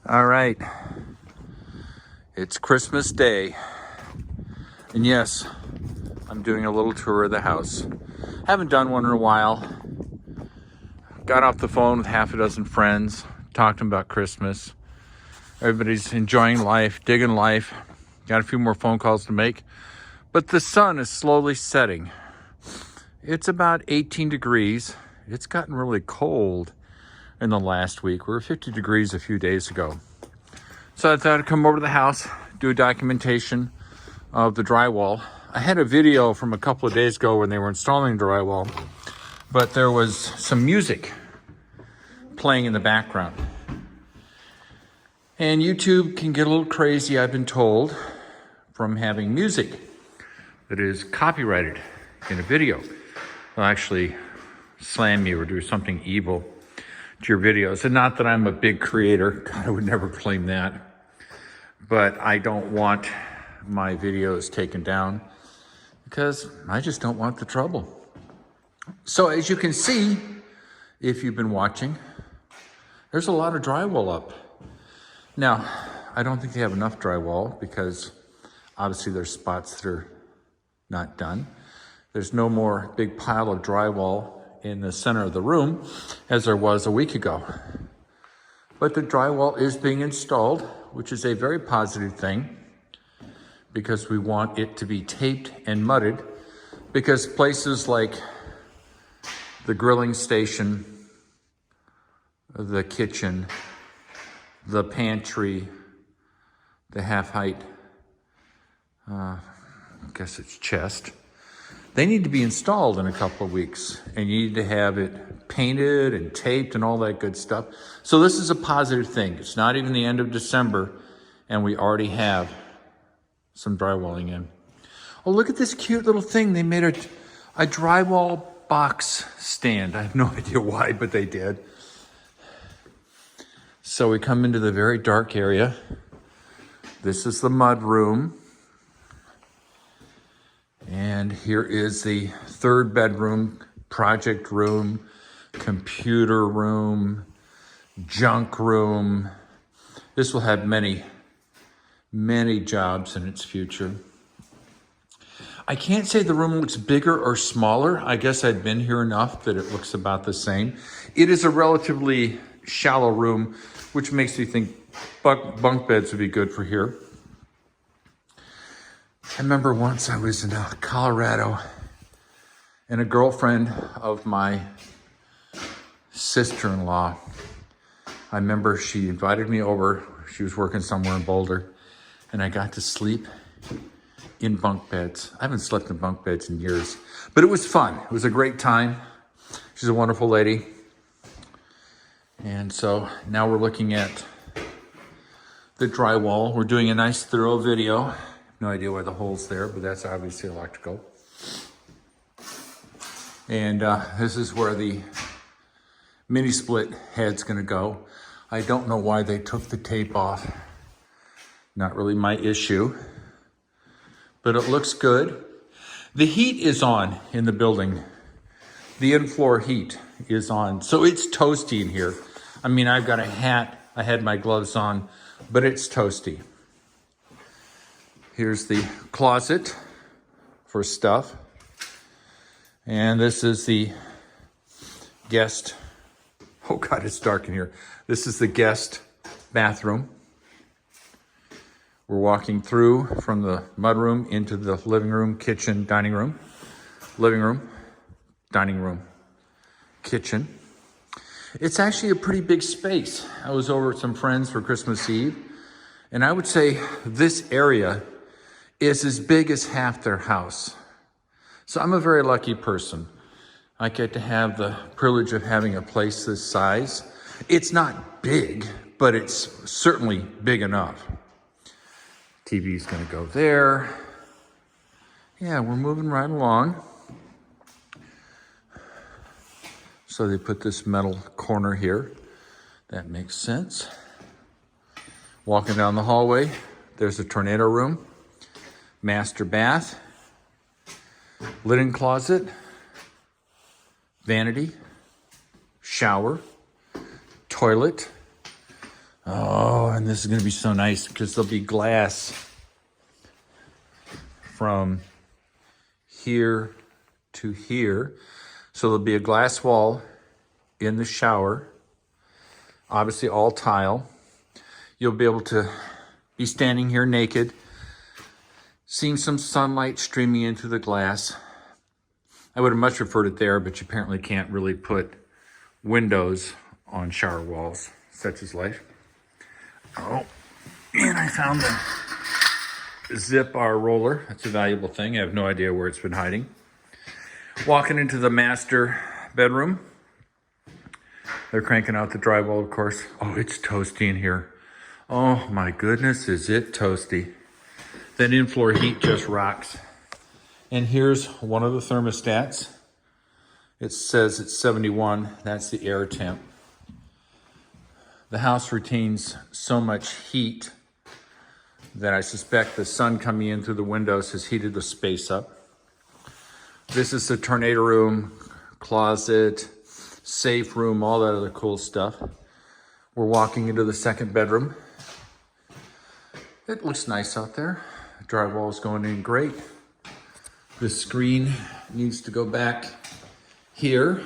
All right, it's Christmas Day, and yes, I'm doing a little tour of the house. Haven't done one in a while. Got off the phone with half a dozen friends, talked to them about Christmas. Everybody's enjoying life, digging life. Got a few more phone calls to make, but the sun is slowly setting. It's about 18 degrees. It's gotten really cold in the last week. We were 50 degrees a few days ago. So I thought I'd come over to the house, do a documentation of the drywall. I had a video from a couple of days ago when they were installing drywall, but there was some music playing in the background. And YouTube can get a little crazy, I've been told, from having music that is copyrighted in a video. They'll actually slam you or do something evil to your videos. And not that I'm a big creator, God, I would never claim that. But I don't want my videos taken down because I just don't want the trouble. So as you can see, if you've been watching, there's a lot of drywall up. Now, I don't think they have enough drywall because obviously there's spots that are not done. There's no more big pile of drywall in the center of the room as there was a week ago. But the drywall is being installed, which is a very positive thing because we want it to be taped and mudded, because places like the grilling station, the kitchen, the pantry, the half height, I guess it's chest, they need to be installed in a couple of weeks, and you need to have it painted and taped and all that good stuff. So this is a positive thing. It's not even the end of December, and we already have some drywalling in. Oh, look at this cute little thing. They made a drywall box stand. I have no idea why, but they did. So we come into the very dark area. This is the mud room. And here is the third bedroom, project room, computer room, junk room. This will have many, many jobs in its future. I can't say the room looks bigger or smaller. I guess I've been here enough that it looks about the same. It is a relatively shallow room, which makes me think bunk beds would be good for here. I remember once I was in Colorado, and a girlfriend of my sister-in-law, I remember she invited me over. She was working somewhere in Boulder, and I got to sleep in bunk beds. I haven't slept in bunk beds in years, but it was fun. It was a great time. She's a wonderful lady. And so now we're looking at the drywall. We're doing a nice thorough video. No idea why the hole's there, but that's obviously electrical. And this is where the mini split head's gonna go. I don't know why they took the tape off. Not really my issue, but it looks good. The heat is on in the building. The in-floor heat is on, so it's toasty in here. I mean, I've got a hat, I had my gloves on, but it's toasty. Here's the closet for stuff. And this is the guest. Oh God, it's dark in here. This is the guest bathroom. We're walking through from the mudroom into the living room, kitchen, dining room, living room, dining room, kitchen. It's actually a pretty big space. I was over with some friends for Christmas Eve, and I would say this area is as big as half their house. So I'm a very lucky person. I get to have the privilege of having a place this size. It's not big, but it's certainly big enough. TV's gonna go there. Yeah, we're moving right along. So they put this metal corner here. That makes sense. Walking down the hallway, there's a tornado room. Master bath, linen closet, vanity, shower, toilet. Oh, and this is going to be so nice because there'll be glass from here to here. So there'll be a glass wall in the shower, obviously all tile. You'll be able to be standing here naked, seeing some sunlight streaming into the glass. I would have much preferred it there, but you apparently can't really put windows on shower walls. Such is life. Oh, and I found the zip bar roller. That's a valuable thing. I have no idea where it's been hiding. Walking into the master bedroom. They're cranking out the drywall, of course. Oh, it's toasty in here. Oh my goodness, is it toasty. That in-floor heat just rocks. And here's one of the thermostats. It says it's 71. That's the air temp. The house retains so much heat that I suspect the sun coming in through the windows has heated the space up. This is the tornado room, closet, safe room, all that other cool stuff. We're walking into the second bedroom. It looks nice out there. The drywall is going in great. The screen needs to go back here.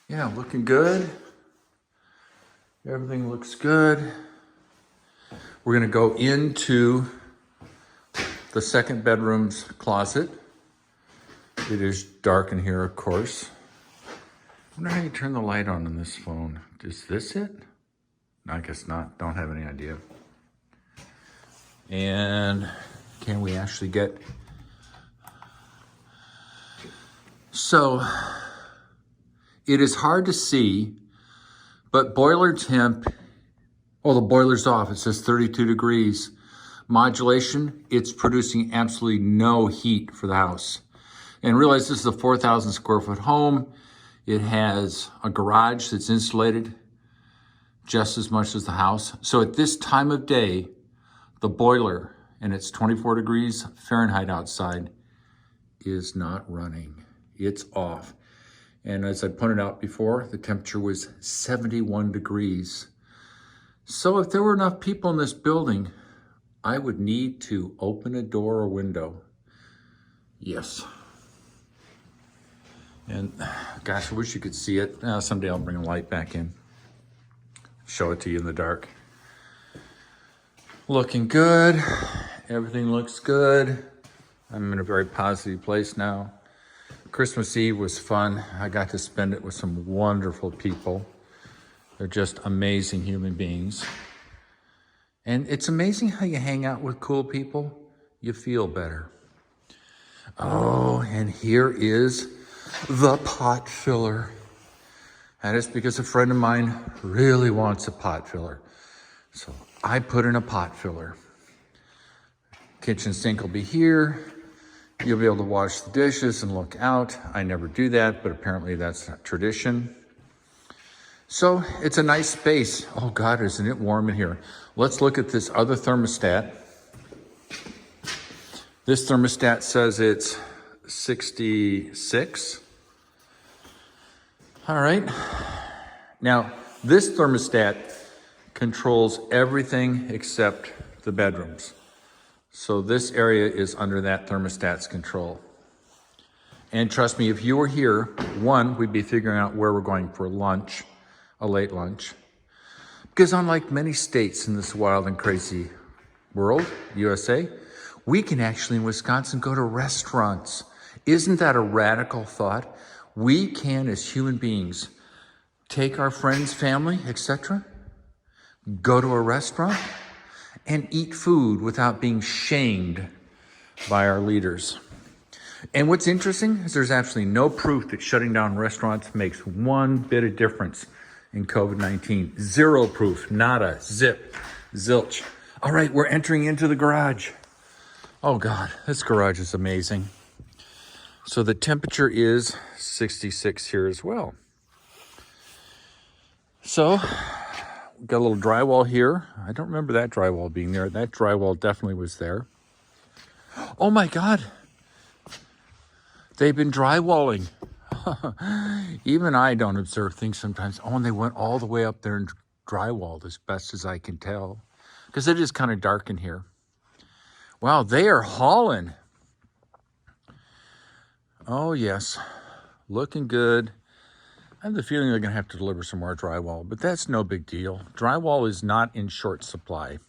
Yeah, looking good. Everything looks good. We're gonna go into the second bedroom's closet. It is dark in here, of course. I wonder how you turn the light on this phone. Is this it? No, I guess not. Don't have any idea. And can we actually get... So, it is hard to see, but boiler temp, oh, the boiler's off. It says 32 degrees. Modulation, it's producing absolutely no heat for the house. And realize this is a 4,000 square foot home. It has a garage that's insulated just as much as the house. So at this time of day, the boiler, and it's 24 degrees Fahrenheit outside, is not running. It's off. And as I pointed out before, the temperature was 71 degrees. So if there were enough people in this building, I would need to open a door or window. Yes. And gosh, I wish you could see it. Someday I'll bring a light back in. Show it to you in the dark. Looking good. Everything looks good. I'm in a very positive place now. Christmas Eve was fun. I got to spend it with some wonderful people. They're just amazing human beings. And it's amazing how you hang out with cool people. You feel better. Oh, and here is the pot filler. And it's because a friend of mine really wants a pot filler. So I put in a pot filler. Kitchen sink will be here. You'll be able to wash the dishes and look out. I never do that, but apparently that's a tradition. So it's a nice space. Oh God, isn't it warm in here? Let's look at this other thermostat. This thermostat says it's 66. All right. Now, this thermostat controls everything except the bedrooms. So this area is under that thermostat's control. And trust me, if you were here, one, we'd be figuring out where we're going for lunch, a late lunch. Because unlike many states in this wild and crazy world, USA, we can actually in Wisconsin go to restaurants. Isn't that a radical thought? We can, as human beings, take our friends, family, etc., go to a restaurant and eat food without being shamed by our leaders. And what's interesting is there's absolutely no proof that shutting down restaurants makes one bit of difference in COVID-19. Zero proof, nada, zip, zilch. All right, we're entering into the garage. Oh God, this garage is amazing. So the temperature is 66 here as well. So got a little drywall here. I don't remember that drywall being there. That drywall definitely was there. Oh my God. They've been drywalling. Even I don't observe things sometimes. Oh, and they went all the way up there and drywalled as best as I can tell, because it is kind of dark in here. Wow, they are hauling. Oh, yes. Looking good. I have the feeling they're going to have to deliver some more drywall, but that's no big deal. Drywall is not in short supply.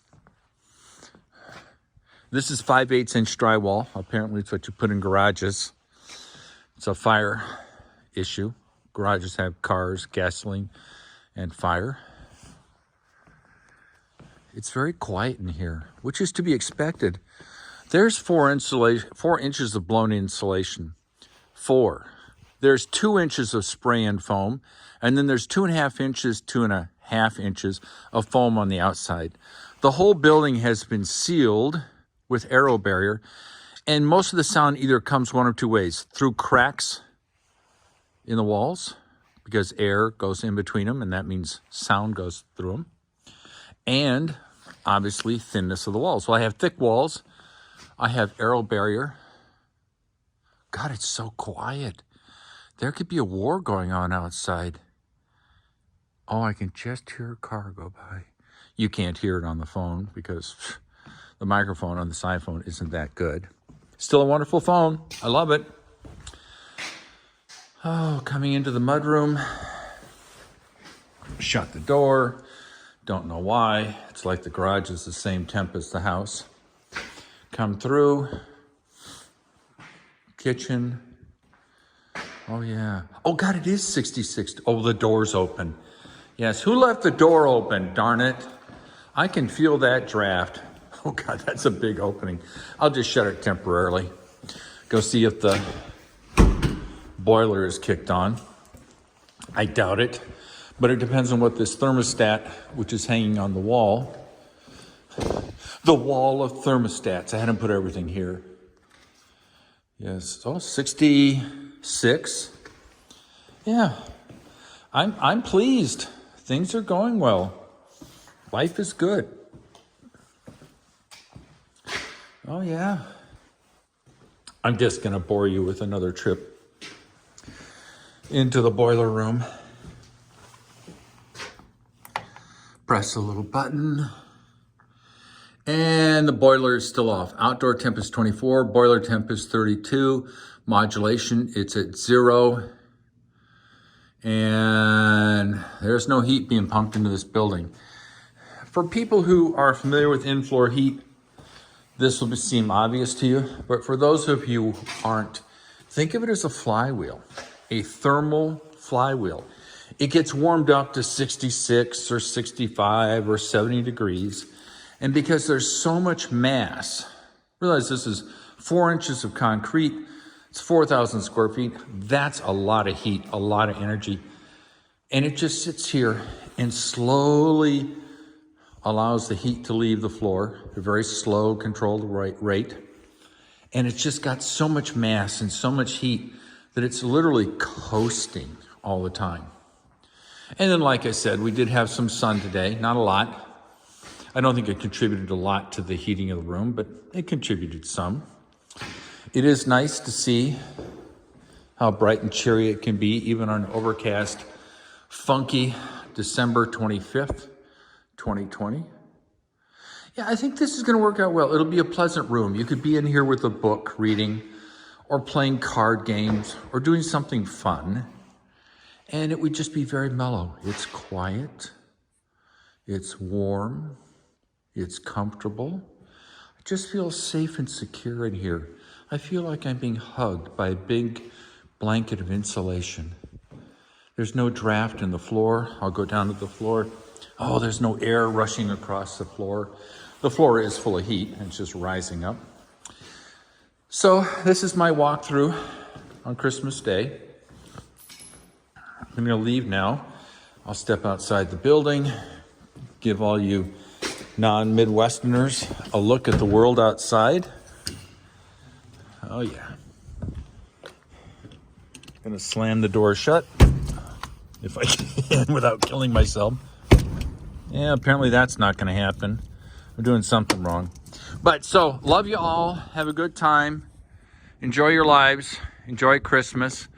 This is 5/8 inch drywall. Apparently it's what you put in garages. It's a fire issue. Garages have cars, gasoline, and fire. It's very quiet in here, which is to be expected. There's 4 inches of blown insulation. 4. There's 2 inches of spray and foam, and then there's 2.5 inches, 2.5 inches of foam on the outside. The whole building has been sealed with aero barrier, and most of the sound either comes one of two ways: through cracks in the walls, because air goes in between them, and that means sound goes through them, and obviously thinness of the walls. So I have thick walls, I have aero barrier. God, it's so quiet. There could be a war going on outside. Oh, I can just hear a car go by. You can't hear it on the phone because the microphone on this iPhone isn't that good. Still a wonderful phone. I love it. Oh, coming into the mudroom. Shut the door. Don't know why. It's like the garage is the same temp as the house. Come through. Kitchen. Oh, yeah. Oh, God, it is 66. Oh, the door's open. Yes, who left the door open? Darn it. I can feel that draft. Oh, God, that's a big opening. I'll just shut it temporarily. Go see if the boiler is kicked on. I doubt it, but it depends on what this thermostat, which is hanging on the wall. The wall of thermostats. I hadn't put everything here. Yes, oh, 66. Yeah, I'm pleased. Things are going well. Life is good. Oh, yeah. I'm just going to bore you with another trip into the boiler room. Press a little button. And the boiler is still off. Outdoor temp is 24. Boiler temp is 32. Modulation, it's at 0. And there's no heat being pumped into this building. For people who are familiar with in-floor heat, this will seem obvious to you, but for those of you who aren't, think of it as a flywheel, a thermal flywheel. It gets warmed up to 66 or 65 or 70 degrees, and because there's so much mass, realize this is 4 inches of concrete, it's 4,000 square feet, that's a lot of heat, a lot of energy, and it just sits here and slowly allows the heat to leave the floor at a very slow, controlled rate. And it's just got so much mass and so much heat that it's literally coasting all the time. And then, like I said, we did have some sun today, not a lot. I don't think it contributed a lot to the heating of the room, but it contributed some. It is nice to see how bright and cheery it can be, even on an overcast, funky December 25th. 2020. Yeah, I think this is going to work out well. It'll be a pleasant room. You could be in here with a book reading or playing card games or doing something fun, and it would just be very mellow. It's quiet. It's warm. It's comfortable. I just feel safe and secure in here. I feel like I'm being hugged by a big blanket of insulation. There's no draft in the floor. I'll go down to the floor. Oh, there's no air rushing across the floor. The floor is full of heat and it's just rising up. So this is my walkthrough on Christmas Day. I'm going to leave now. I'll step outside the building, give all you non-Midwesterners a look at the world outside. Oh yeah. Going to slam the door shut if I can without killing myself. Yeah, apparently that's not going to happen. I'm doing something wrong. But so, love you all. Have a good time. Enjoy your lives. Enjoy Christmas.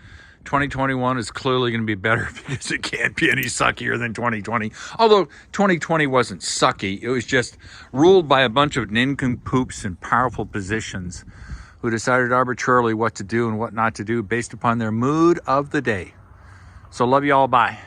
2021 is clearly going to be better because it can't be any suckier than 2020. Although 2020 wasn't sucky. It was just ruled by a bunch of nincompoops in powerful positions who decided arbitrarily what to do and what not to do based upon their mood of the day. So love you all. Bye.